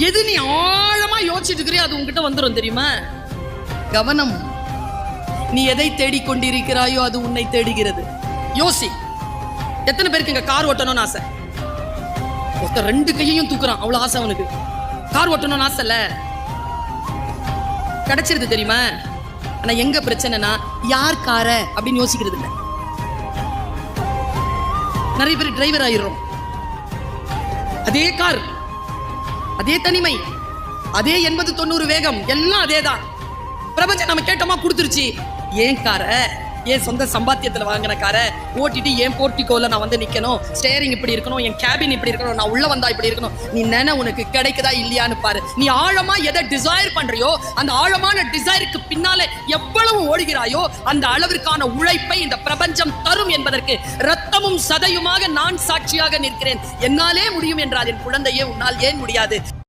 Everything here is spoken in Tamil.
எது நீ ஆழமா யோசிச்சுட்டு இருக்கிறியோ அது உன்கிட்ட வந்துடும் தெரியுமா? கவனம். நீ எதை தேடிக்கொண்டிருக்கிறாயோ அது உன்னை தேடுகிறது. யோசி. எத்தனை பேருக்கு இங்க கார் ஓட்டணும்னு ஆசை? ஒருத்தர் 2 கையையும் தூக்குறான், அவ்வளவு ஆசை அவனுக்கு. கார் ஓட்டணும்னு ஆசை இல்ல, கிடைச்சிருது தெரியுமா? ஆனா எங்க பிரச்சனைனா யார் கார அப்படின்னு யோசிக்கிறது இல்லை. நிறைய பேர் டிரைவர் ஆயிடுறோம். அதே கார், அதே தனிமை, அதே 80-90 வேகம், எல்லாம் அதேதான். பிரபஞ்சம் நம்ம கேட்டோமா கொடுத்துருச்சு. ஏன் கார, ஏன் சொந்த சம்பாத்தியத்துல வாங்கின காரை ஓட்டிட்டு ஏன் போர்ட்டிகோல நான் வந்து நிக்கணும், ஸ்டேரிங் இப்படி இருக்கணும், என் கேபின் இப்படி இருக்கணும், நான் உள்ள வந்தா இப்படி இருக்கணும். நீ உனக்கு கிடைக்குதா இல்லையான்னு பாரு. நீ ஆழமா எதை டிசைர் பண்றியோ அந்த ஆழமான டிசைருக்கு பின்னாலே எவ்வளவு ஓடுகிறாயோ அந்த அளவிற்கான உழைப்பை இந்த பிரபஞ்சம் தரும் என்பதற்கு ரத்தமும் சதையுமாக நான் சாட்சியாக நிற்கிறேன். என்னாலே முடியும் என்றால் என் குழந்தையே உன்னால் ஏன் முடியாது?